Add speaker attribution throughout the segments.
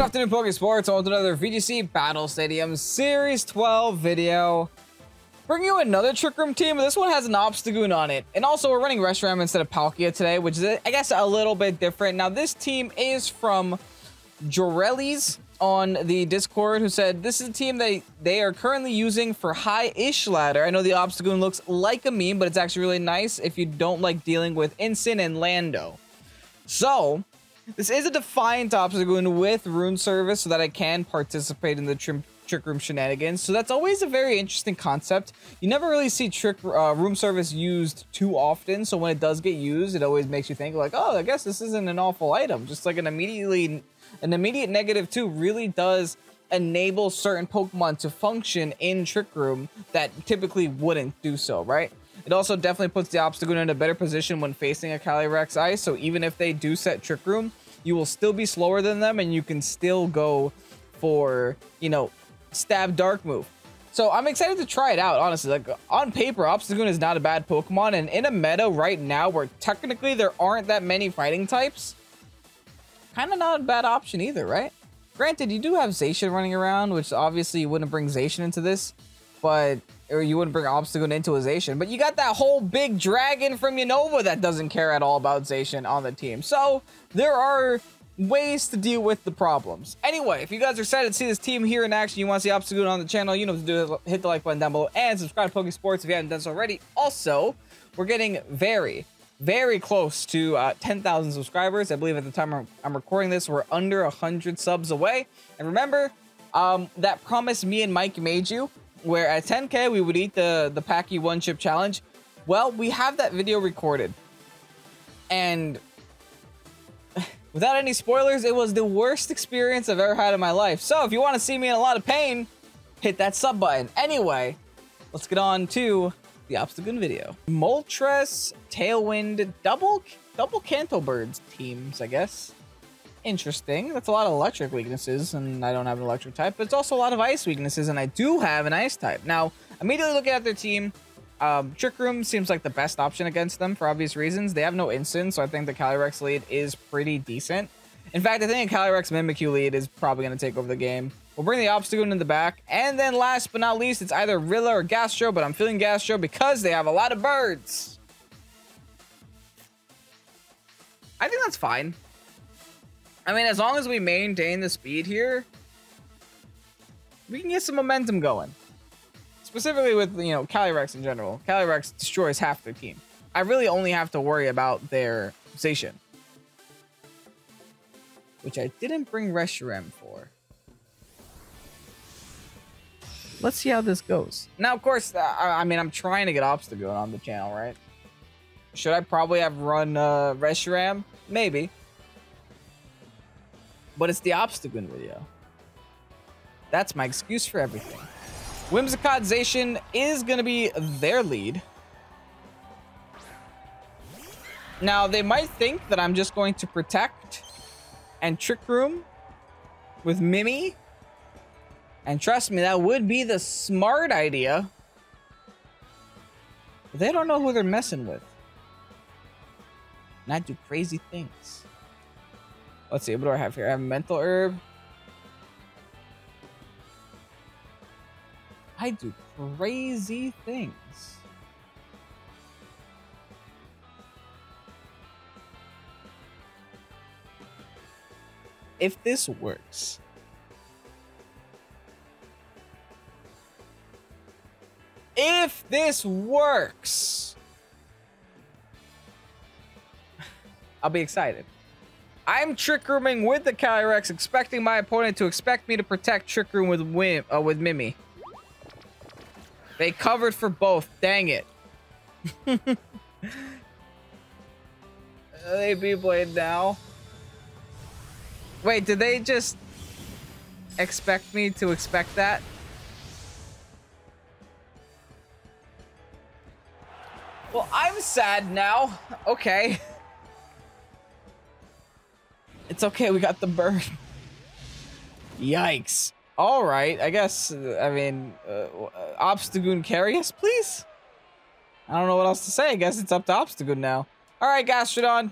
Speaker 1: afternoon, Pokésports. On to another VGC Battle Stadium Series 12 video. Bring you another Trick Room team, but this one has an OBSTAGOON on it. And also, we're running Reshiram instead of Palkia today, which is, I guess, a little bit different. Now, this team is from Joreilles on the Discord, who said this is a team they are currently using for high-ish ladder. I know the OBSTAGOON looks like a meme, but it's actually really nice if you don't like dealing with Instant and Lando. So, this is a defiant OBSTAGOON with rune service so that I can participate in the Trick Room shenanigans. So that's always a very interesting concept. You never really see room service used too often. So when it does get used, it always makes you think like, oh, I guess this isn't an awful item. Just like an immediate negative too really does enable certain Pokemon to function in Trick Room that typically wouldn't do so, right? It also definitely puts the OBSTAGOON in a better position when facing a Calyrex-Ice. So even if they do set Trick Room, you will still be slower than them and you can still go for, you know, stab dark move. So I'm excited to try it out, honestly. Like, on paper, OBSTAGOON is not a bad Pokemon, and in a meta right now where technically there aren't that many fighting types, kind of not a bad option either, right? Granted, you do have Zacian running around, which obviously you wouldn't bring Zacian into this, but or you wouldn't bring OBSTAGOON into a Zacian, but you got that whole big dragon from Unova that doesn't care at all about Zacian on the team. So there are ways to deal with the problems. Anyway, if you guys are excited to see this team here in action, you want to see OBSTAGOON on the channel, you know what to do. Hit the like button down below and subscribe to Pokésports if you haven't done so already. Also, we're getting very close to 10,000 subscribers. I believe at the time I'm recording this, we're under 100 subs away. And remember that promise me and Mike made you, where at 10K we would eat the Packy one chip challenge. Well, we have that video recorded, and without any spoilers, it was the worst experience I've ever had in my life. So if you want to see me in a lot of pain, hit that sub button. Anyway, let's get on to the OBSTAGOON video. Moltres, Tailwind, double Canto Birds teams, I guess. Interesting. That's a lot of electric weaknesses, and I don't have an electric type, but it's also a lot of ice weaknesses, and I do have an ice type. Now, immediately looking at their team, Trick Room seems like the best option against them for obvious reasons. They have no instant, so I think the Calyrex lead is pretty decent. In fact, I think a Calyrex Mimikyu lead is probably going to take over the game. We'll bring the OBSTAGOON in the back, and then last but not least, it's either Rilla or Gastro, but I'm feeling Gastro because they have a lot of birds. I think that's fine. I mean, as long as we maintain the speed here, we can get some momentum going. Specifically with, you know, Calyrex in general. Calyrex destroys half their team. I really only have to worry about their Zacian, which I didn't bring Reshiram for. Let's see how this goes. Now, of course, I mean, I'm trying to get OBSTAGOON on the channel, right? Should I probably have run Reshiram? Maybe. But it's the OBSTAGOON video. That's my excuse for everything. Whimsicott Zacian is going to be their lead. Now, they might think that I'm just going to protect and Trick Room with Mimi. And trust me, that would be the smart idea. But they don't know who they're messing with. And I do crazy things. Let's see, what do I have here? I have Mental Herb. I do crazy things. If this works. If this works, I'll be excited. I'm Trick Rooming with the Calyrex, expecting my opponent to expect me to protect Trick Room with Mimi. They covered for both. Dang it. They B-Blade now. Wait, did they just expect me to expect that? Well, I'm sad now. Okay. It's okay, we got the bird. Yikes. All right, I guess, I mean, OBSTAGOON carry us, please? I don't know what else to say. I guess it's up to OBSTAGOON now. All right, Gastrodon.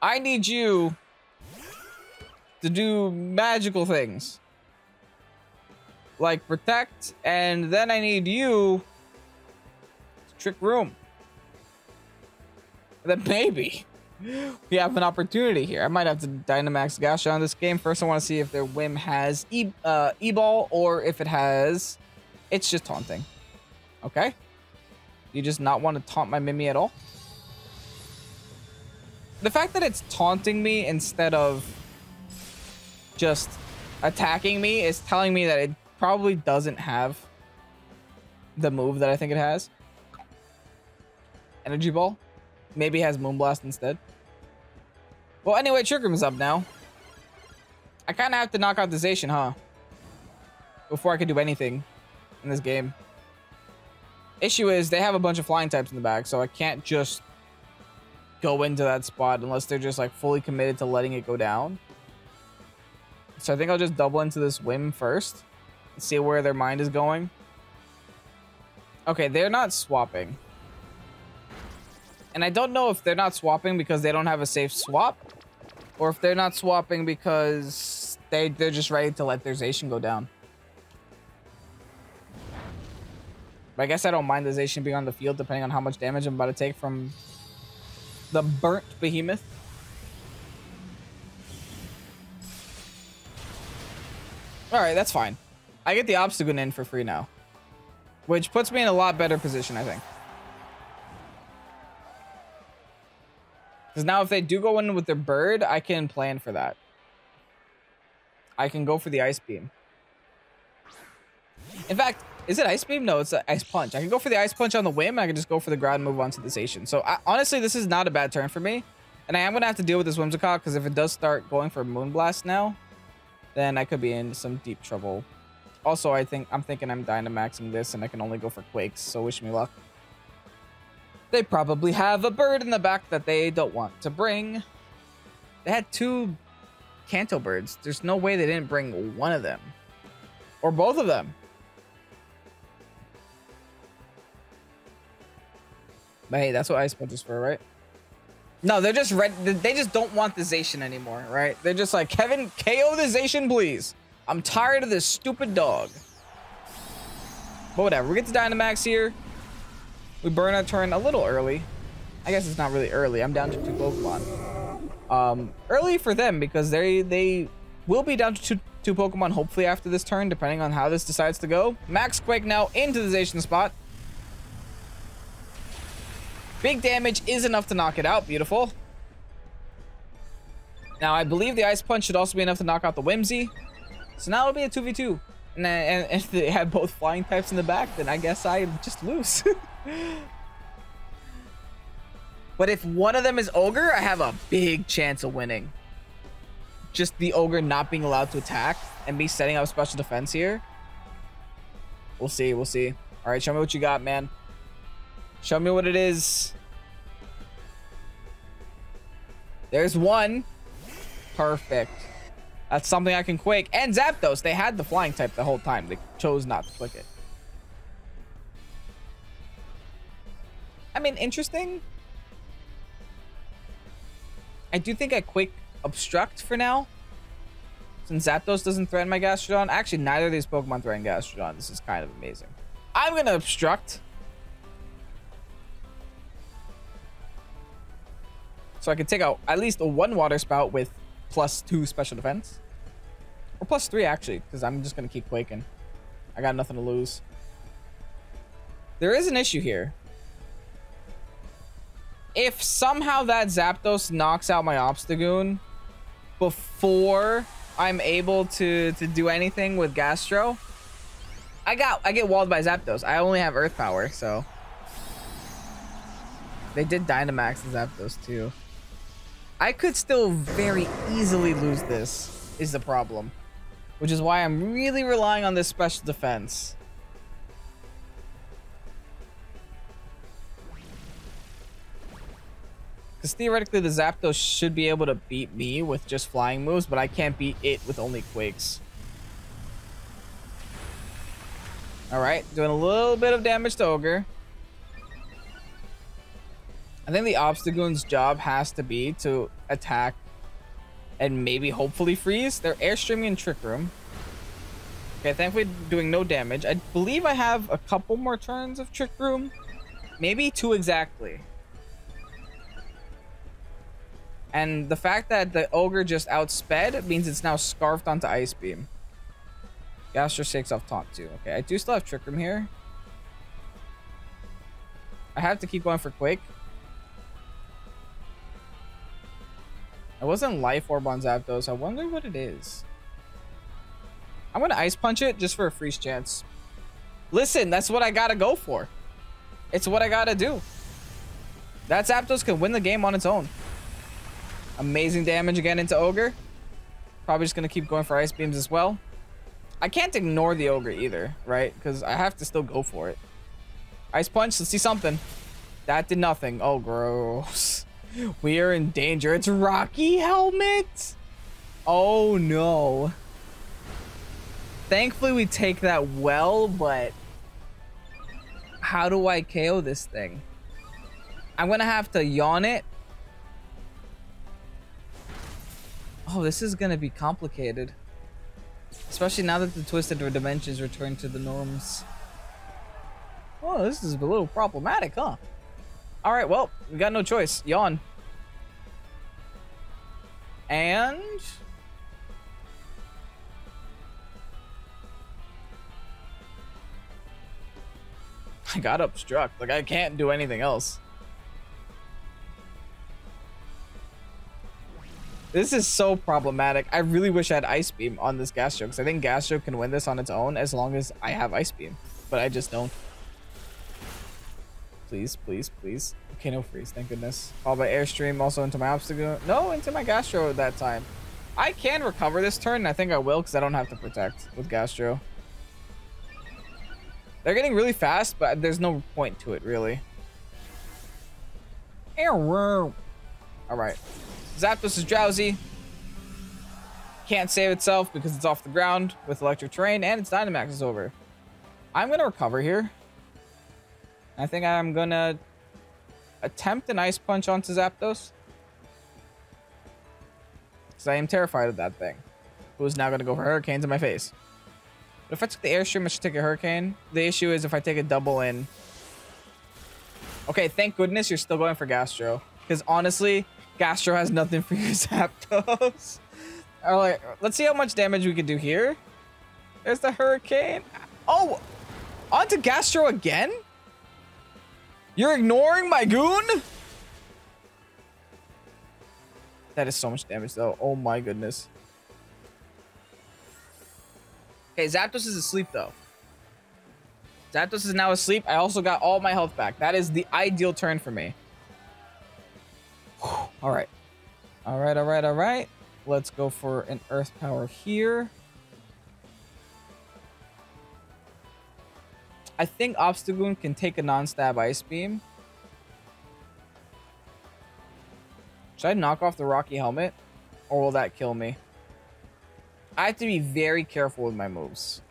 Speaker 1: I need you to do magical things. Like protect, and then I need you to trick room. And then maybe we have an opportunity here. I might have to Dynamax Gasha on this game. First, I want to see if their Whim has E-Ball, or if it has... It's just taunting. Okay. You just not want to taunt my Mimi at all? The fact that it's taunting me instead of just attacking me is telling me that it probably doesn't have the move that I think it has. Energy Ball. Maybe it has Moonblast instead. Well, anyway, Trick Room is up now. I kind of have to knock out the Zacian, huh? Before I can do anything in this game. Issue is they have a bunch of flying types in the back, so I can't just go into that spot unless they're just like fully committed to letting it go down. So I think I'll just double into this Whim first and see where their mind is going. Okay, they're not swapping. And I don't know if they're not swapping because they don't have a safe swap, or if they're not swapping because they're just ready to let their Zacian go down. But I guess I don't mind the Zacian being on the field depending on how much damage I'm about to take from the burnt behemoth. Alright, that's fine. I get the Obstagoon in for free now, which puts me in a lot better position, I think. Because now if they do go in with their bird, I can plan for that. I can go for the Ice Beam. In fact, is it Ice Beam? No, it's an Ice Punch. I can go for the Ice Punch on the Whim, and I can just go for the ground move onto the Zacian. So honestly, this is not a bad turn for me. And I am going to have to deal with this Whimsicott, because if it does start going for Moonblast now, then I could be in some deep trouble. Also, I'm thinking I'm Dynamaxing this, and I can only go for Quakes, so wish me luck. They probably have a bird in the back that they don't want to bring. They had 2 Kanto birds. There's no way they didn't bring one of them. Or both of them. But hey, that's what Ice Punch is for, right? No, they're just red. They just don't want the Zacian anymore, right? They're just like, Kevin, KO the Zacian, please. I'm tired of this stupid dog. But whatever. We get to Dynamax here. We burn our turn a little early. I guess it's not really early. I'm down to 2 Pokemon. Early for them because they will be down to two Pokemon hopefully after this turn, depending on how this decides to go. Max Quake now into the Zacian spot. Big damage is enough to knock it out. Beautiful. Now, I believe the Ice Punch should also be enough to knock out the Whimsy. So now it'll be a 2v2. And if they have both flying types in the back, then I guess I just lose. But if one of them is Ogre, I have a big chance of winning. Just the Ogre not being allowed to attack and me setting up special defense here. We'll see. We'll see. All right, show me what you got, man. Show me what it is. There's one. Perfect. That's something I can Quake. And Zapdos. They had the flying type the whole time. They chose not to click it. I mean, interesting. I do think I Quake Obstruct for now. Since Zapdos doesn't threaten my Gastrodon. Actually, neither of these Pokemon threaten Gastrodon. This is kind of amazing. I'm going to Obstruct. So I can take out at least a 1 Water Spout with +2 special defense. Or +3, actually, because I'm just going to keep Quaking. I got nothing to lose. There is an issue here. If somehow that Zapdos knocks out my Obstagoon before I'm able to do anything with Gastro, I get walled by Zapdos. I only have Earth Power, so they did Dynamax the Zapdos too. I could still very easily lose this, is the problem. Which is why I'm really relying on this special defense. Because theoretically the Zapdos should be able to beat me with just flying moves, but I can't beat it with only Quakes. Alright, doing a little bit of damage to Ogre. I think the Obstagoon's job has to be to attack and maybe hopefully freeze. They're airstreaming in Trick Room. Okay, thankfully doing no damage. I believe I have a couple more turns of Trick Room. Maybe 2 exactly. And the fact that the Ogre just outsped means it's now scarfed onto Ice Beam. Gastro shakes off Taunt too. Okay, I do still have Trick Room here. I have to keep going for Quake. It wasn't Life Orb on Zapdos. I wonder what it is. I'm going to Ice Punch it just for a freeze chance. Listen, that's what I got to go for. It's what I got to do. That Zapdos can win the game on its own. Amazing damage again into Ogre. Probably just going to keep going for Ice Beams as well. I can't ignore the Ogre either, right? Because I have to still go for it. Ice Punch, let's see something. That did nothing. Oh, gross. We are in danger. It's Rocky Helmet. Oh, no. Thankfully, we take that well, but how do I KO this thing? I'm going to have to yawn it. Oh, this is going to be complicated. Especially now that the Twisted Dimensions return to the norms. Oh, this is a little problematic, huh? All right, well, we got no choice. Yawn. And I got obstruct. Like, I can't do anything else. This is so problematic. I really wish I had Ice Beam on this Gastro, because I think Gastro can win this on its own as long as I have Ice Beam. But I just don't. Please, please, please. Okay, no freeze, thank goodness. Followed by Airstream, also into my Obstagoon. No, into my Gastro that time. I can recover this turn, and I think I will, because I don't have to protect with Gastro. They're getting really fast, but there's no point to it, really. All right. Zapdos is drowsy. Can't save itself because it's off the ground with Electric Terrain, and its Dynamax is over. I'm going to recover here. I think I'm going to attempt an Ice Punch onto Zapdos. Because I am terrified of that thing. Who's now going to go for Hurricane to my face. But if I took the Airstream, I should take a Hurricane. The issue is if I take a double in. Okay, thank goodness you're still going for Gastro. Because honestly, Gastro has nothing for your Zapdos. All right, let's see how much damage we can do here. There's the Hurricane. Oh, onto Gastro again? You're ignoring my goon? That is so much damage, though. Oh, my goodness. Okay, Zapdos is asleep, though. Zapdos is now asleep. I also got all my health back. That is the ideal turn for me. Whew. All right. All right, all right, all right. Let's go for an Earth Power here. I think Obstagoon can take a non-stab Ice Beam. Should I knock off the Rocky Helmet? Or will that kill me? I have to be very careful with my moves.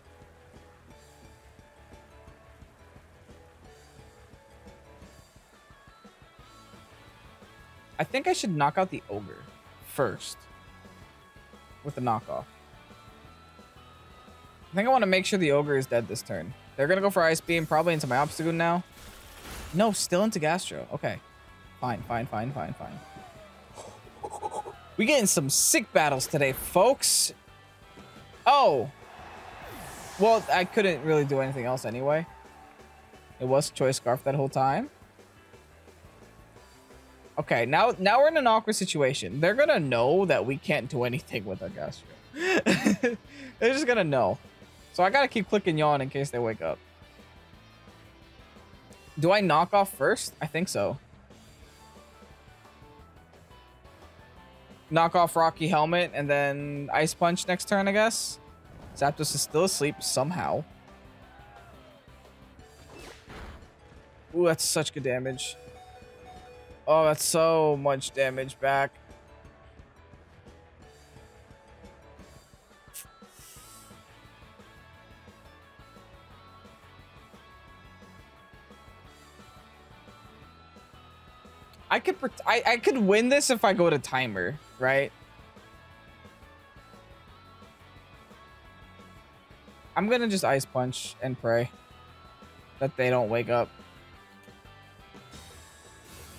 Speaker 1: I think I should knock out the Ogre first. With the knockoff. I think I want to make sure the Ogre is dead this turn. They're going to go for Ice Beam, probably into my Obstagoon now. No, still into Gastro. Okay. Fine, fine, fine, fine, fine. We getting some sick battles today, folks. Oh. Well, I couldn't really do anything else anyway. It was Choice Scarf that whole time. Okay, now we're in an awkward situation. They're going to know that we can't do anything with our Gastro. They're just going to know. So I gotta keep clicking yawn in case they wake up. Do I knock off first? I think so. Knock off Rocky Helmet and then Ice Punch next turn, I guess. Zapdos is still asleep somehow. Ooh, that's such good damage. Oh, that's so much damage back. I could win this if I go to timer, right? I'm gonna just Ice Punch and pray that they don't wake up.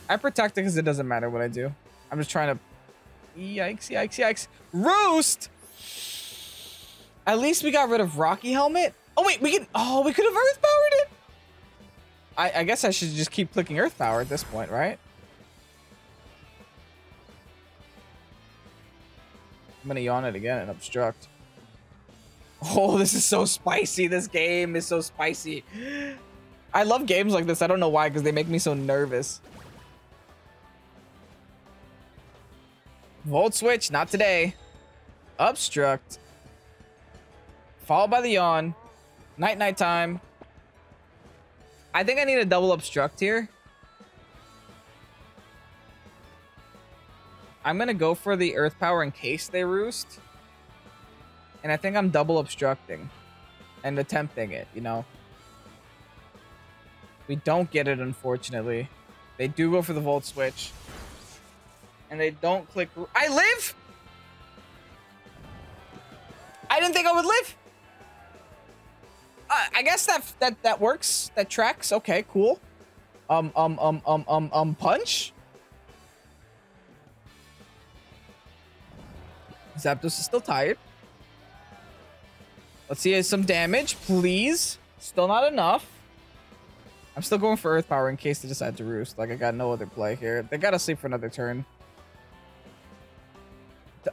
Speaker 1: I protect it because it doesn't matter what I do. I'm just trying to... Yikes, yikes, yikes. Roost! At least we got rid of Rocky Helmet. Oh, wait, we can... Oh, we could have Earth Powered it. I guess I should just keep clicking Earth Power at this point, right? I'm gonna yawn it again and obstruct. Oh, this is so spicy. This game is so spicy. I love games like this. I don't know why, because they make me so nervous. Volt Switch, not today. Obstruct. Followed by the yawn. Night time. I think I need a double obstruct here. I'm gonna go for the Earth Power in case they roost. And I think I'm double obstructing and attempting it, you know. We don't get it, unfortunately. They do go for the Volt Switch. And they don't click. I live? I didn't think I would live. I guess that works. That tracks. Okay, cool. Punch. Zapdos is still tired. Let's see some damage, please. Still not enough. I'm still going for Earth Power in case they decide to roost. Like, I got no other play here. They gotta sleep for another turn.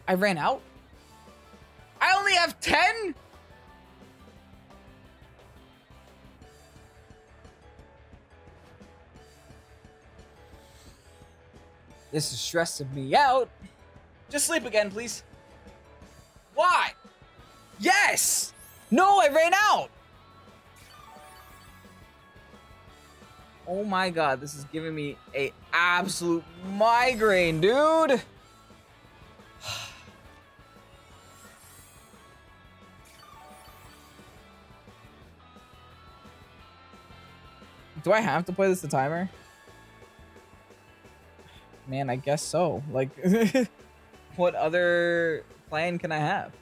Speaker 1: I ran out? I only have 10? This is stressing me out. Just sleep again, please. Why? Yes! No, I ran out! Oh my god, this is giving me an absolute migraine, dude! Do I have to play this the timer? Man, I guess so. Like, what other plan can I have?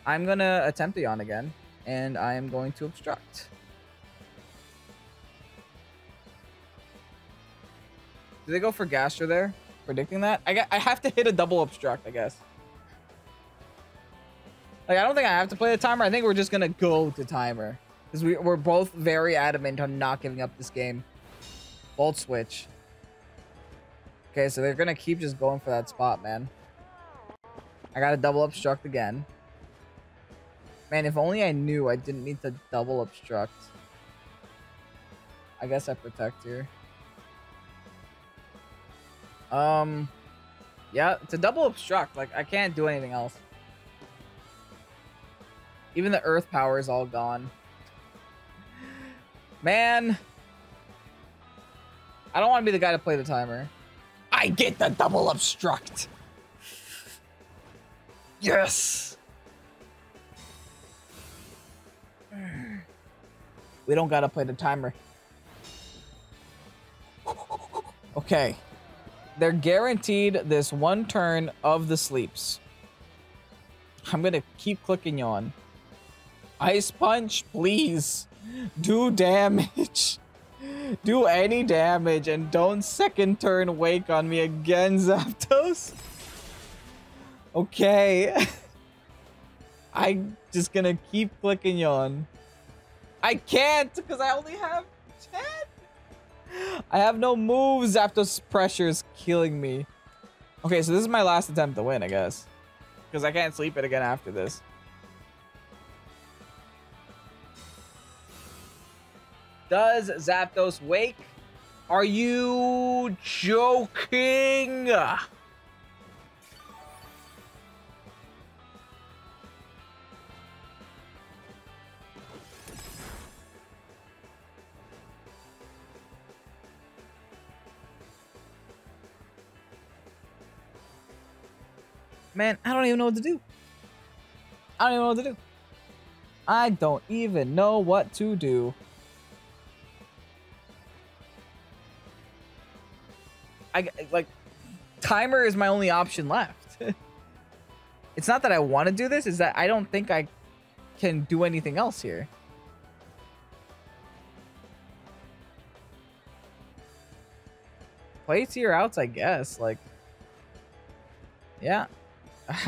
Speaker 1: I'm gonna attempt the yawn again, and I am going to obstruct. Do they go for Gastro there? Predicting that? I have to hit a double obstruct, I guess. Like, I don't think I have to play the timer. I think we're just gonna go to timer. Because we're both very adamant on not giving up this game. Volt Switch. Okay, so they're gonna keep just going for that spot, man. I gotta double obstruct again. Man, if only I knew I didn't need to double obstruct. I guess I protect here. Yeah, it's a double obstruct. Like, I can't do anything else. Even the Earth Power is all gone. Man. I don't want to be the guy to play the timer. I get the double obstruct. Yes. We don't gotta play the timer. Okay. They're guaranteed this one turn of the sleeps. I'm gonna keep clicking yawn. Ice Punch, please. Do damage. Do any damage and don't second turn wake on me again, Zapdos. Okay. I'm just gonna keep clicking yawn. I can't because I only have 10. I have no moves. Zapdos pressure is killing me. Okay, so this is my last attempt to win, I guess. Because I can't sleep it again after this. Does Zapdos wake? Are you joking? Man, I don't even know what to do. I don't even know what to do. I don't even know what to do. Like, timer is my only option left. It's not that I want to do this, it's that I don't think I can do anything else here. Play tier outs, I guess. Like, yeah.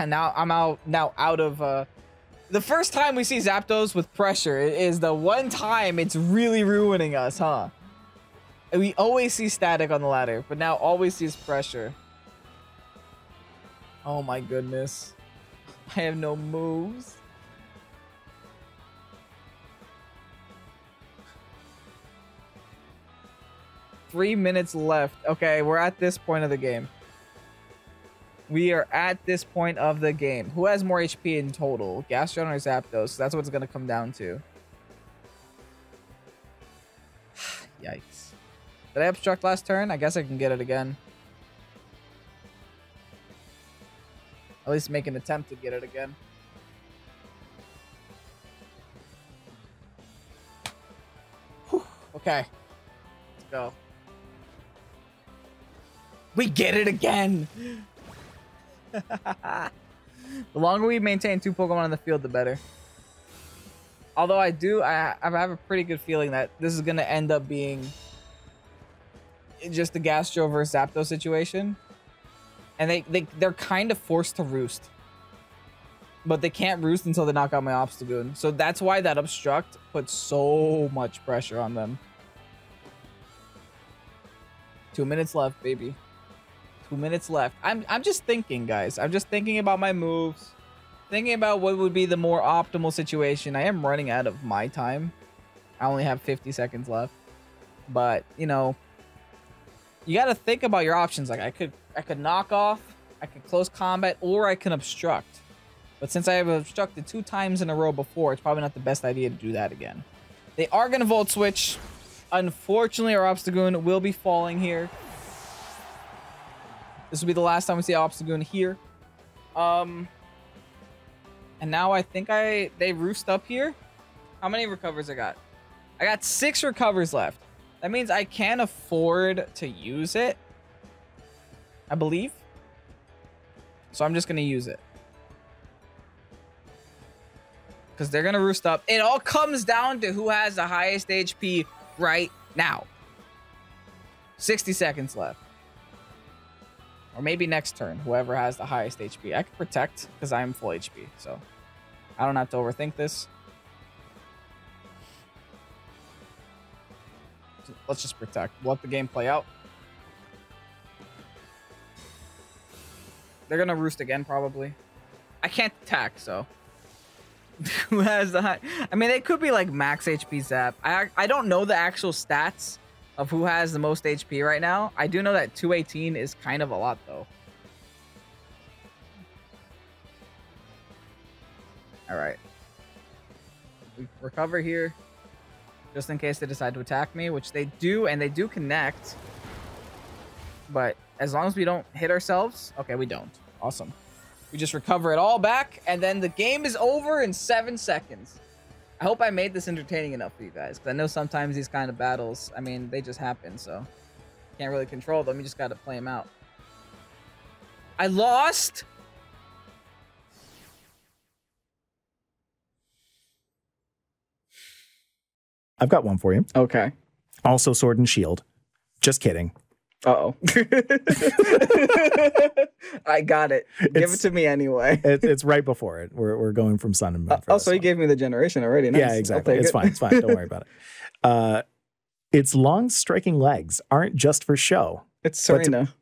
Speaker 1: Now I'm out of the first time we see Zapdos with pressure is the one time it's really ruining us, huh? We always see static on the ladder, but now always sees pressure. Oh my goodness. I have no moves. Three minutes left. Okay, we're at this point of the game. We are at this point of the game. Who has more HP in total? Gastron or Zapdos? That's what it's going to come down to. Yikes. Did I obstruct last turn? I guess I can get it again. At least make an attempt to get it again. Whew. Okay. Let's go. We get it again! The longer we maintain 2 Pokemon on the field, the better. Although I have a pretty good feeling that this is going to end up being just the Gastro versus Zapdos situation. And they're kind of forced to roost. But they can't roost until they knock out my Obstagoon. So that's why that obstruct puts so much pressure on them. 2 minutes left, baby. 2 minutes left. I'm just thinking, guys. I'm just thinking about my moves. Thinking about what would be the more optimal situation. I am running out of my time. I only have 50 seconds left. But, you know, you got to think about your options. Like I could knock off, I could close combat, or I can obstruct. But since I have obstructed 2 times in a row before, it's probably not the best idea to do that again. They are going to Volt Switch. Unfortunately, our Obstagoon will be falling here. This will be the last time we see Obstagoon here. And now I think they roost up here. How many recovers I got? I got 6 recovers left. That means I can afford to use it, I believe. So I'm just going to use it. Because they're going to roost up. It all comes down to who has the highest HP right now. 60 seconds left. Or maybe next turn, whoever has the highest HP. I can protect because I'm full HP. So I don't have to overthink this. Let's just protect. Let the game play out. They're going to roost again, probably. I can't attack, so. Who has the high? I mean, they could be like max HP Zap. I don't know the actual stats of who has the most HP right now. I do know that 218 is kind of a lot, though. All right. We recover here. Just in case they decide to attack me, which they do, and they do connect. But as long as we don't hit ourselves... Okay, we don't. Awesome. We just recover it all back, and then the game is over in 7 seconds. I hope I made this entertaining enough for you guys, because I know sometimes these kind of battles, I mean, they just happen, so... Can't really control them, you just gotta play them out. I lost!
Speaker 2: I've got one for you.
Speaker 1: Okay.
Speaker 2: Also Sword and Shield. Just kidding.
Speaker 1: Uh-oh. I got it. Give it to me anyway.
Speaker 2: It's right before it. We're going from Sun and Moon.
Speaker 1: Oh, so you gave me the generation already. Nice.
Speaker 2: Yeah, exactly. It's fine. It's fine. Don't worry about it. Its long striking legs aren't just for show.
Speaker 1: It's Serena.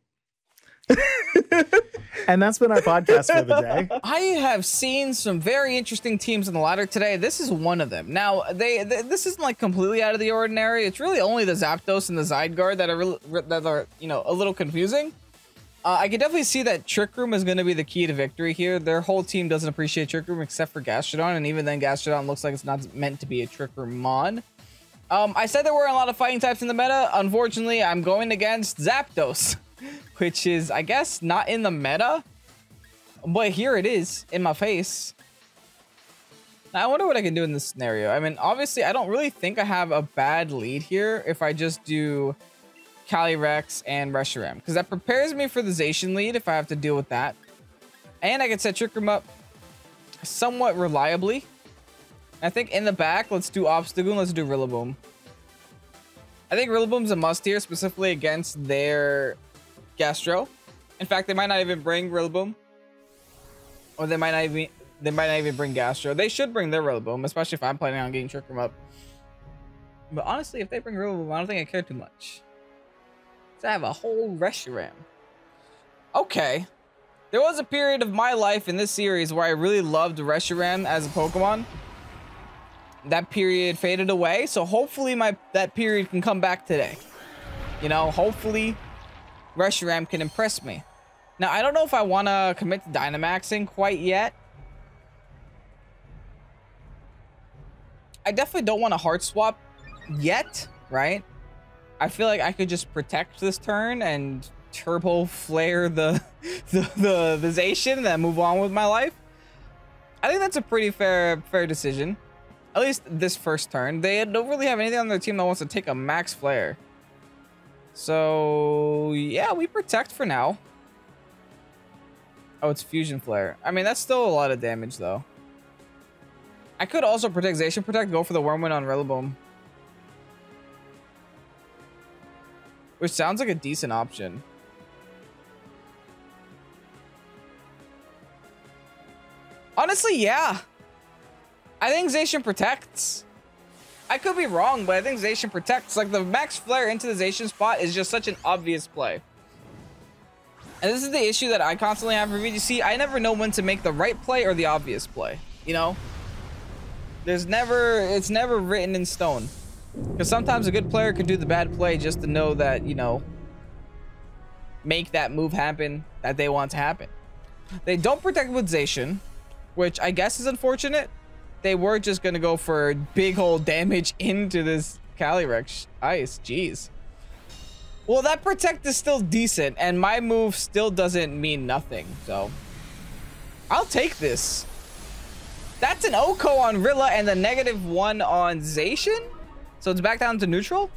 Speaker 2: And that's been our podcast for the day.
Speaker 1: I have seen some very interesting teams on the ladder today. This is one of them. Now, this isn't like completely out of the ordinary. It's really only the Zapdos and the Zygarde that are you know, a little confusing. I can definitely see that Trick Room is going to be the key to victory here. Their whole team doesn't appreciate Trick Room except for Gastrodon, and even then Gastrodon looks like it's not meant to be a Trick Room mon. I said there were a lot of fighting types in the meta. Unfortunately, I'm going against Zapdos, which is, I guess, not in the meta. But here it is, in my face. Now, I wonder what I can do in this scenario. I mean, obviously, I don't really think I have a bad lead here if I just do Calyrex and Reshiram, because that prepares me for the Zacian lead if I have to deal with that. And I can set Trick Room up somewhat reliably. I think in the back, let's do Obstagoon, let's do Rillaboom. I think Rillaboom's a must here, specifically against their Gastro. In fact, they might not even bring Rillaboom. Or they might not even bring Gastro. They should bring their Rillaboom, especially if I'm planning on getting Trick Room up. But honestly, if they bring Rillaboom, I don't think I care too much. So I have a whole Reshiram. Okay. There was a period of my life in this series where I really loved Reshiram as a Pokemon. That period faded away, so hopefully that period can come back today. You know, hopefully Reshiram can impress me. Now, I don't know if I want to commit to Dynamaxing quite yet. I definitely don't want to Heart Swap yet, right? I feel like I could just protect this turn and Turbo Flare the Zacian and then move on with my life. I think that's a pretty fair decision. At least this first turn. They don't really have anything on their team that wants to take a Max Flare. So, yeah, we protect for now. Oh, it's Fusion Flare. I mean, that's still a lot of damage, though. I could also protect Zacian Protect, go for the Wormwind on Rillaboom. Which sounds like a decent option. Honestly, yeah. I think Zacian protects. I could be wrong, but I think Zacian protects. Like, the Max Flare into the Zacian spot is just such an obvious play. And this is the issue that I constantly have for VGC. I never know when to make the right play or the obvious play. You know? It's never written in stone. Because sometimes a good player could do the bad play just to know that, you know, make that move happen that they want to happen. They don't protect with Zacian, which I guess is unfortunate. They were just going to go for big hole damage into this Calyrex-Ice. Jeez. Well, that protect is still decent, and my move still doesn't mean nothing. So, I'll take this. That's an OHKO on Rilla and the -1 on Zacian? So it's back down to neutral?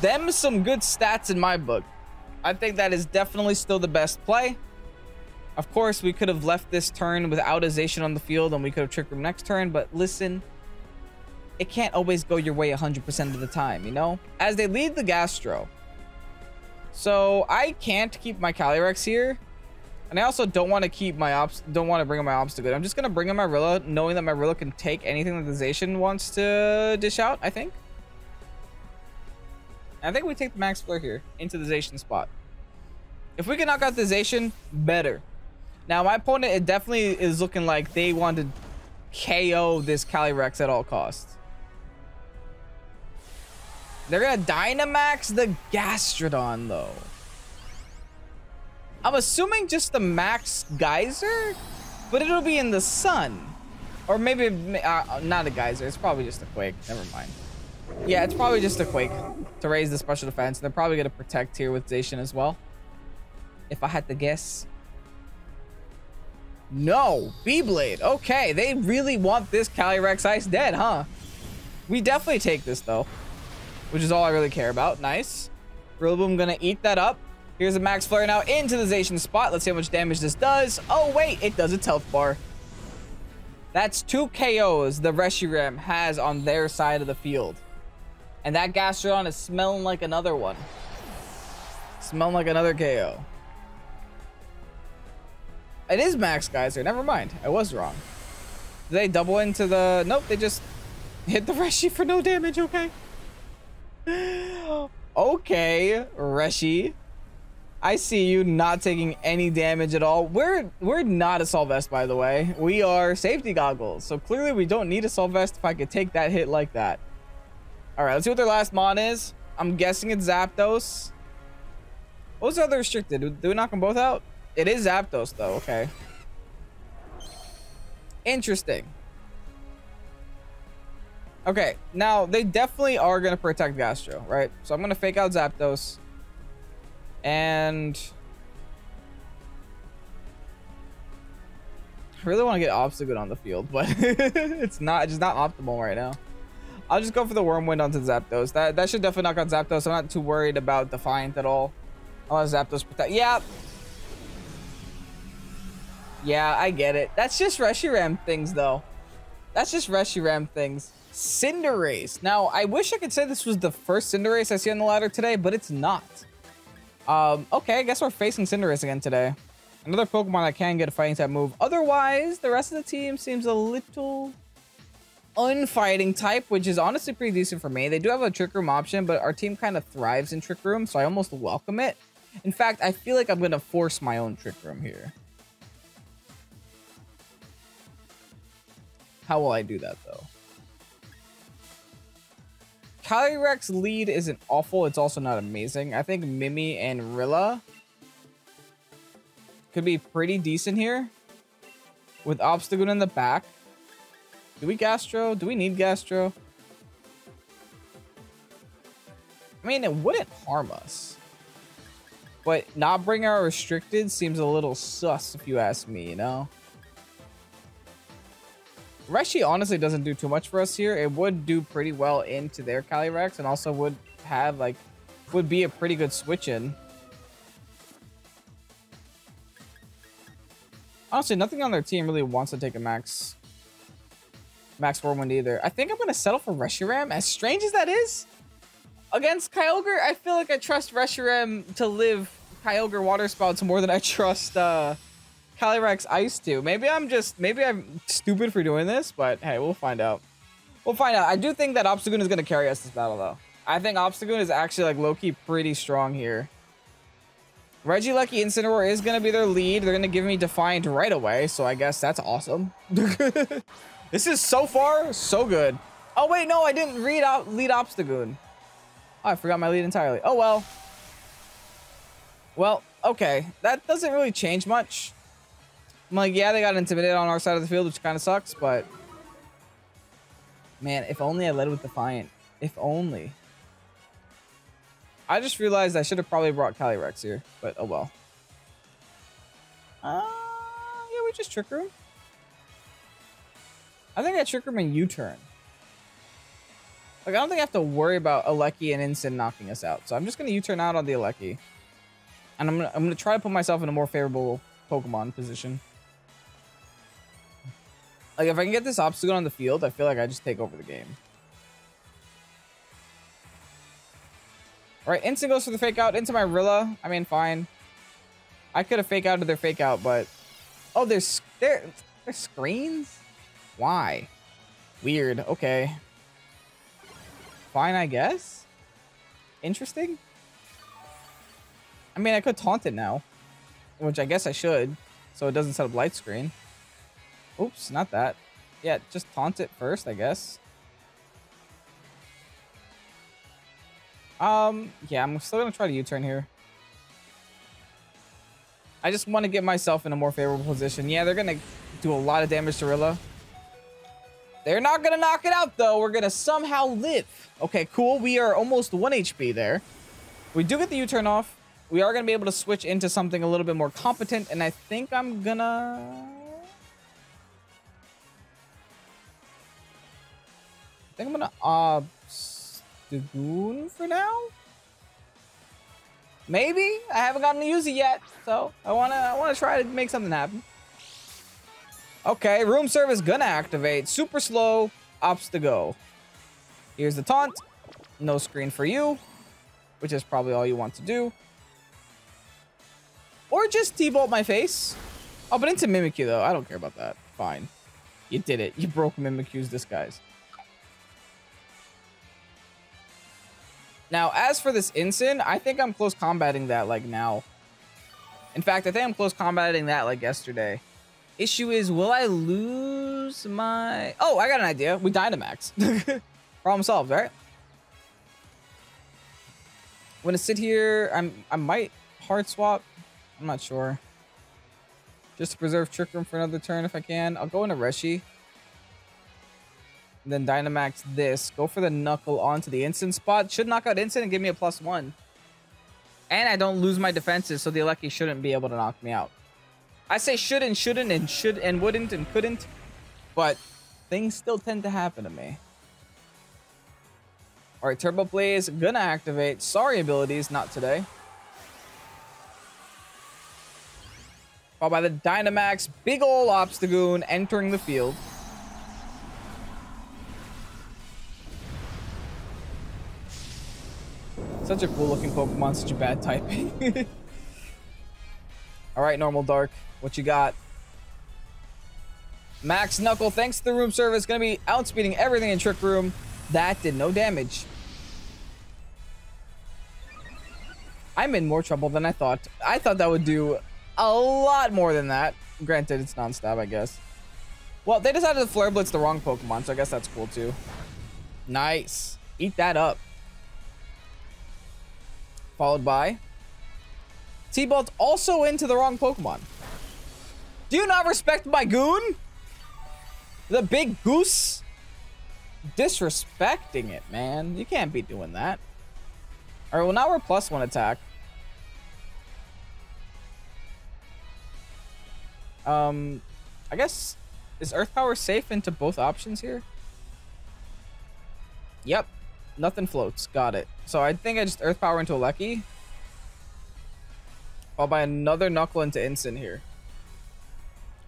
Speaker 1: Them some good stats in my book. I think that is definitely still the best play. Of course, we could have left this turn without a Zacian on the field and we could have Trick Room next turn, but listen, it can't always go your way 100% of the time, you know? As they lead the Gastro. So I can't keep my Calyrex here. And I also don't want to keep my don't want to bring in my Obstagoon. I'm just going to bring in my Rilla, knowing that my Rilla can take anything that the Zacian wants to dish out, I think. And I think we take the Max Flare here into the Zacian spot. If we can knock out the Zacian, better. Now, my opponent, it definitely is looking like they want to KO this Calyrex at all costs. They're going to Dynamax the Gastrodon, though. I'm assuming just the Max Geyser, but it'll be in the sun. Or maybe not a Geyser. It's probably just a Quake. Never mind. Yeah, it's probably just a Quake to raise the special defense. They're probably going to protect here with Zacian as well. If I had to guess. No, Beyblade. Okay, they really want this Calyrex-Ice dead, huh? We definitely take this, though. Which is all I really care about. Nice. Rillaboom gonna eat that up. Here's a Max Flare now into the Zacian spot. Let's see how much damage this does. Oh, wait. It does its health bar. That's 2 KOs the Reshiram has on their side of the field. And that Gastrodon is smelling like another one. Smelling like another KO. It is Max Geyser. Never mind. I was wrong. Did they double into the... Nope, they just hit the Reshi for no damage. Okay. Okay, Reshi. I see you not taking any damage at all. We're not Assault Vest, by the way. We are Safety Goggles. So clearly we don't need Assault Vest if I could take that hit like that. All right, let's see what their last mon is. I'm guessing it's Zapdos. What was the other restricted? Do we knock them both out? It is Zapdos, though. Okay. Interesting. Okay, now they definitely are going to protect Gastro, right? So I'm going to fake out Zapdos. And I really want to get Obstagoon on the field, but it's just not optimal right now. I'll just go for the Wormwind onto Zapdos. That should definitely knock out Zapdos. I'm not too worried about Defiant at all. I'll let Zapdos protect. Yeah. Yeah, I get it. That's just Reshiram things, though. That's just Reshiram things. Cinderace. Now, I wish I could say this was the first Cinderace I see on the ladder today, but it's not. Okay, I guess we're facing Cinderace again today. Another Pokemon that can get a fighting type move. Otherwise, the rest of the team seems a little unfighting type, which is honestly pretty decent for me. They do have a Trick Room option, but our team kind of thrives in Trick Room, so I almost welcome it. In fact, I feel like I'm going to force my own Trick Room here. How will I do that, though? Calyrex lead isn't awful. It's also not amazing. I think Mimi and Rilla could be pretty decent here. With Obstagoon in the back. Do we Gastro? Do we need Gastro? I mean, it wouldn't harm us. But not bring our restricted seems a little sus if you ask me, you know? Reshi honestly doesn't do too much for us here. It would do pretty well into their Calyrex and also would have like, would be a pretty good switch in. Honestly, nothing on their team really wants to take a max Whirlwind either. I think I'm going to settle for Reshiram. As strange as that is, against Kyogre, I feel like I trust Reshiram to live Kyogre Water Spouts more than I trust Calyrex-Ice to. Maybe I'm stupid for doing this, but hey, we'll find out. We'll find out. I do think that Obstagoon is going to carry us this battle, though. I think Obstagoon is actually like low-key pretty strong here. Regieleki Incineroar is going to be their lead. They're going to give me Defiant right away, so I guess that's awesome. This is so far so good. Oh wait, no, I didn't lead Obstagoon. Oh, I forgot my lead entirely. Oh well. Well, okay. That doesn't really change much. I'm like, yeah, they got intimidated on our side of the field, which kind of sucks, but man, if only I led with Defiant. If only. I just realized I should have probably brought Calyrex here, but oh well. Yeah, we just Trick Room. I think I Trick Room and U-turn. Like, I don't think I have to worry about Aleki and Incin knocking us out. So I'm just going to U-turn out on the Aleki. And I'm gonna try to put myself in a more favorable Pokemon position. Like, if I can get this Obstacle on the field, I feel like I just take over the game. All right, Incin goes for the fake out into my Rilla. I mean, fine. I could have fake out to their fake out, but oh, there's screens. Why? Weird. Okay. Fine, I guess. Interesting. I mean, I could taunt it now, which I guess I should, so it doesn't set up light screen. Oops, not that. Yeah, just taunt it first, I guess. Yeah, I'm still gonna try to U-turn here. I just want to get myself in a more favorable position. Yeah, they're gonna do a lot of damage to Rilla. They're not gonna knock it out though. We're gonna somehow live. Okay, cool. We are almost 1 HP there. We do get the U-turn off. We are gonna be able to switch into something a little bit more competent, and I think I'm gonna... Obstagoon for now? Maybe? I haven't gotten to use it yet, so I wanna try to make something happen. Okay, Room Service gonna activate. Super slow, Obstago. Here's the taunt. No screen for you, which is probably all you want to do. Or just T-bolt my face. Oh, but into Mimikyu though. I don't care about that. Fine. You did it. You broke Mimikyu's disguise. Now, as for this Incin, I think I'm close combating that like now. In fact, I think I'm close combating that like yesterday. Issue is, will I lose my... Oh, I got an idea. We Dynamax. Problem solved, right? I'm going to sit here. I might hard swap. I'm not sure. Just to preserve Trick Room for another turn if I can. I'll go into Reshi. And then Dynamax this. Go for the Knuckle onto the Incin spot. Should knock out Incin and give me a +1. And I don't lose my defenses, so the Aleki shouldn't be able to knock me out. I say should and shouldn't and should and wouldn't and couldn't, but things still tend to happen to me. All right, Turboblaze gonna activate. Sorry abilities, not today. Followed by the Dynamax, big ol' Obstagoon entering the field. Such a cool looking Pokemon, such a bad typing. All right, normal Dark, what you got? Max Knuckle, thanks to the room service, gonna be outspeeding everything in Trick Room. That did no damage. I'm in more trouble than I thought. I thought that would do a lot more than that. Granted, it's non-stab, I guess. Well, they decided to Flare Blitz the wrong Pokemon, so I guess that's cool too. Nice. Eat that up. Followed by T-Bolt, also into the wrong Pokemon. Do you not respect my goon? The big goose? Disrespecting it, man. You can't be doing that. All right, well, now we're +1 attack. I guess, is Earth Power safe into both options here? Yep. Nothing floats. Got it. So I think I just Earth Power into a Lecky. Followed by another Knuckle into Instant here.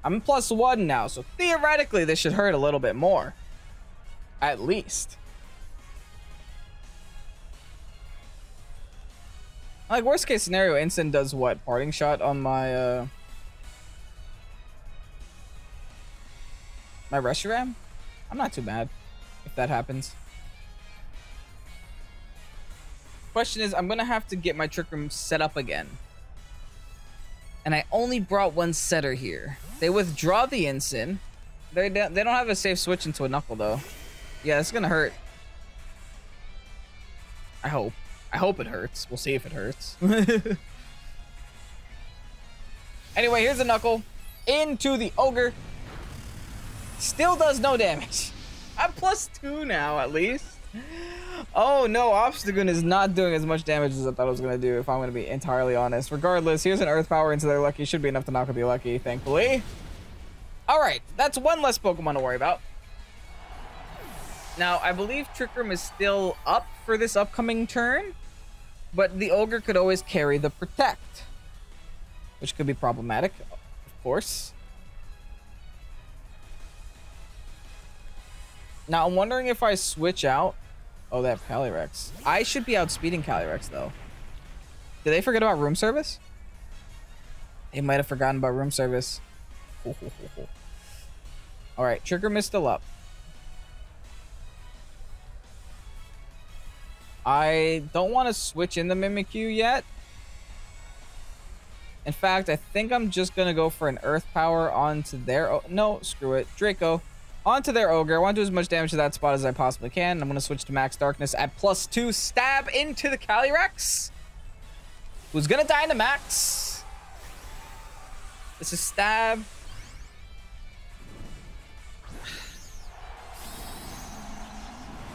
Speaker 1: I'm +1 now, so theoretically this should hurt a little bit more. At least. Like, worst case scenario, Instant does what? Parting Shot on my, my Reshiram? I'm not too mad if that happens. Question is, I'm gonna have to get my Trick Room set up again. And I only brought one setter here. They withdraw the Instant. They don't have a safe switch into a Knuckle, though. Yeah, it's gonna hurt. I hope. I hope it hurts. We'll see if it hurts. Anyway, here's the Knuckle. Into the Ogre. Still does no damage. I'm +2 now, at least. Oh no, Obstagoon is not doing as much damage as I thought it was going to do, if I'm going to be entirely honest. Regardless, here's an Earth Power into their Lucky. Should be enough to knock out the Lucky, thankfully. Alright, that's one less Pokemon to worry about. Now, I believe Trick Room is still up for this upcoming turn, but the Ogre could always carry the Protect, which could be problematic, of course. Now, I'm wondering if I switch out... Oh, they have Calyrex. I should be outspeeding Calyrex, though. Did they forget about room service? They might have forgotten about room service. Alright, Trick Room is still up. I don't want to switch in the Mimikyu yet. In fact, I think I'm just going to go for an Earth Power onto their... Oh, no, screw it. Draco. Onto their Ogre. I want to do as much damage to that spot as I possibly can. I'm going to switch to Max Darkness at +2. Stab into the Calyrex, who's going to die in the Max. This is stab.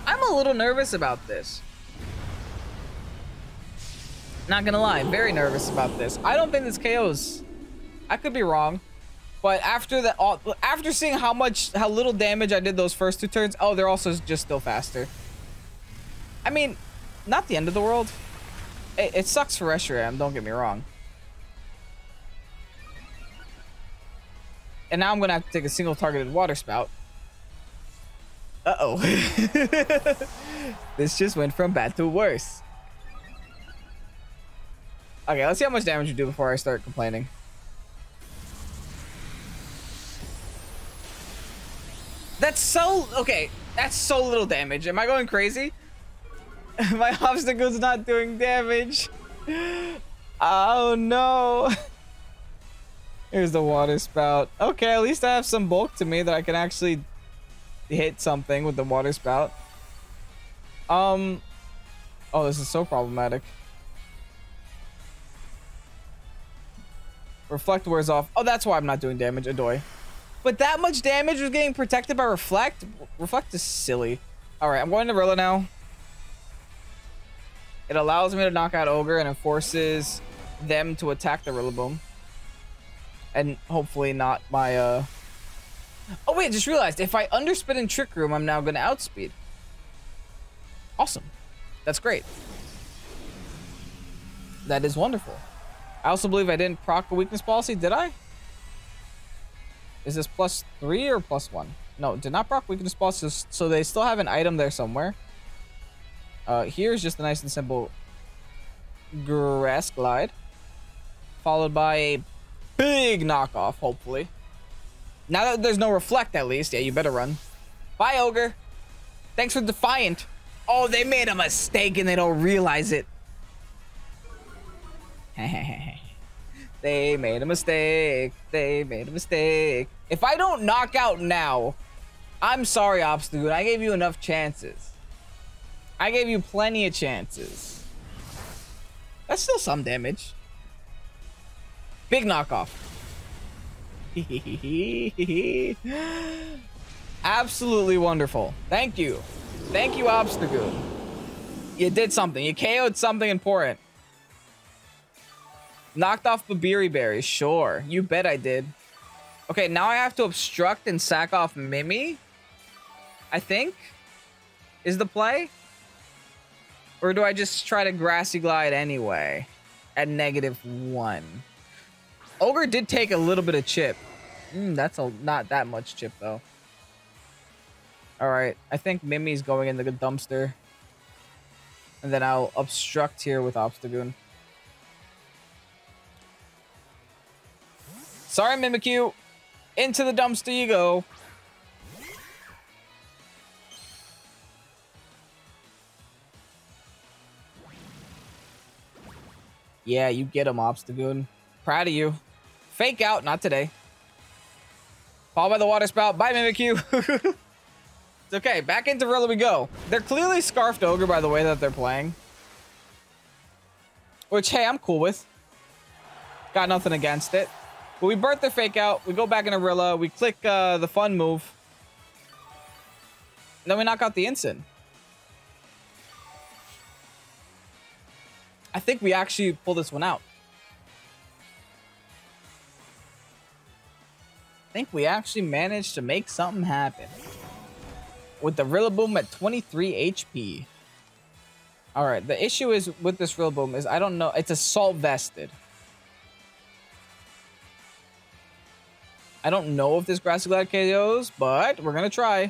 Speaker 1: I'm a little nervous about this. Not going to lie. Very nervous about this. I don't think this KOs. I could be wrong. But after that, after seeing how little damage I did those first 2 turns, oh, they're also just still faster. I mean, not the end of the world. It sucks for Reshiram, don't get me wrong. And now I'm gonna have to take a single targeted Water Spout. Uh-oh. This just went from bad to worse. Okay, let's see how much damage you do before I start complaining. That's so... Okay, that's so little damage. Am I going crazy? My Obstagoon's not doing damage. Oh, no. Here's the Water Spout. Okay, at least I have some bulk to me that I can actually hit something with the Water Spout. Oh, this is so problematic. Reflect wears off. Oh, that's why I'm not doing damage. Adoy. But that much damage was getting protected by Reflect? Reflect is silly. Alright, I'm going to Rilla now. It allows me to knock out Ogre and it forces them to attack the Rillaboom. And hopefully not my, Oh wait, I just realized, if I underspin in Trick Room, I'm now going to outspeed. Awesome. That's great. That is wonderful. I also believe I didn't proc a weakness policy, did I? Is this +3 or +1? No, did not proc Weakness Pulse, so they still have an item there somewhere. Here's just a nice and simple Grass Glide, followed by a big knockoff, hopefully. Now that there's no Reflect, at least. Yeah, you better run. Bye, Ogre. Thanks for Defiant. Oh, they made a mistake and they don't realize it. They made a mistake. They made a mistake. If I don't knock out now, I'm sorry, OBSTAGOON. I gave you enough chances. I gave you plenty of chances. That's still some damage. Big knockoff. Absolutely wonderful. Thank you. Thank you, OBSTAGOON. You did something. You KO'd something important. Knocked off Babiri Berry. Sure. You bet I did. Okay, now I have to obstruct and sack off Mimi, I think, is the play. Or do I just try to Grassy Glide anyway at -1? Ogre did take a little bit of chip. That's not that much chip, though. All right, I think Mimi's going into the dumpster. And then I'll obstruct here with OBSTAGOON. Sorry, Mimikyu. Into the dumpster you go. Yeah, you get him, OBSTAGOON. Proud of you. Fake out, not today. Followed by the water spout. Bye, Mimikyu. It's okay. Back into Rilla we go. They're clearly Scarfed Ogre by the way that they're playing. Which, hey, I'm cool with. Got nothing against it. But we burnt their fake out. We go back into Rilla. We click the fun move. And then we knock out the Ensign. I think we actually pull this one out. I think we actually managed to make something happen. With the Rillaboom at 23 HP. Alright, the issue is with this Rillaboom is I don't know. It's Assault Vested. I don't know if this Grassy Glide KOs, but we're going to try.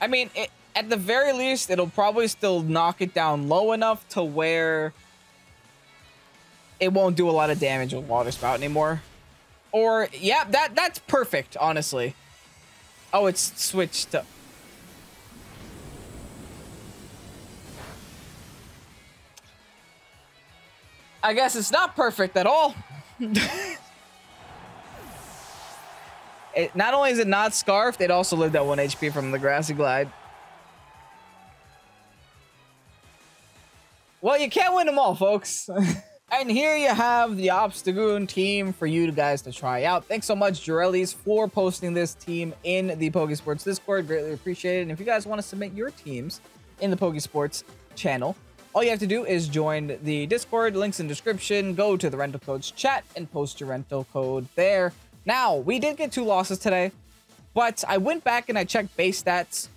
Speaker 1: I mean, at the very least, it'll probably still knock it down low enough to where it won't do a lot of damage with Water Spout anymore. Or, yeah, that's perfect, honestly. Oh, it's switched to... I guess it's not perfect at all. Not only is it not Scarfed, it also lived at 1 HP from the Grassy Glide. Well, you can't win them all, folks. And here you have the OBSTAGOON team for you guys to try out. Thanks so much, Joreilles, for posting this team in the Pokésports Discord. Greatly appreciated. And if you guys want to submit your teams in the Pokésports channel, all you have to do is join the Discord. Links in description. Go to the rental codes chat and post your rental code there. Now, we did get 2 losses today, but I went back and I checked base stats.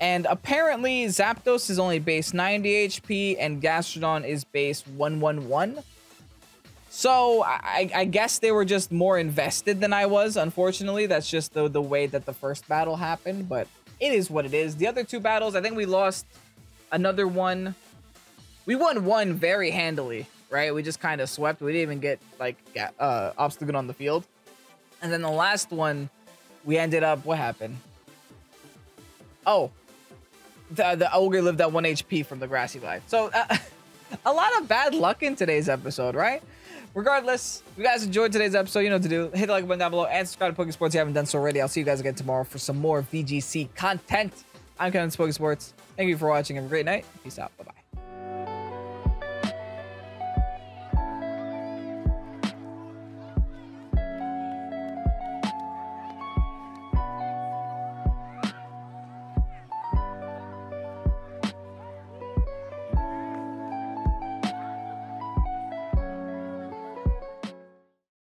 Speaker 1: And apparently, Zapdos is only base 90 HP and Gastrodon is base 111. So, I guess they were just more invested than I was, unfortunately. That's just the way that the first battle happened, but it is what it is. The other 2 battles, I think we lost another one. We won one very handily, right? We just kind of swept. We didn't even get, like, OBSTAGOON on the field. And then the last one, we ended up... What happened? Oh. The Ogre lived at 1 HP from the Grassy Glide. So, a lot of bad luck in today's episode, right? Regardless, if you guys enjoyed today's episode, you know what to do. Hit the like button down below and subscribe to Pokésports if you haven't done so already. I'll see you guys again tomorrow for some more VGC content. I'm Kevin Pokésports. Thank you for watching. Have a great night. Peace out. Bye-bye.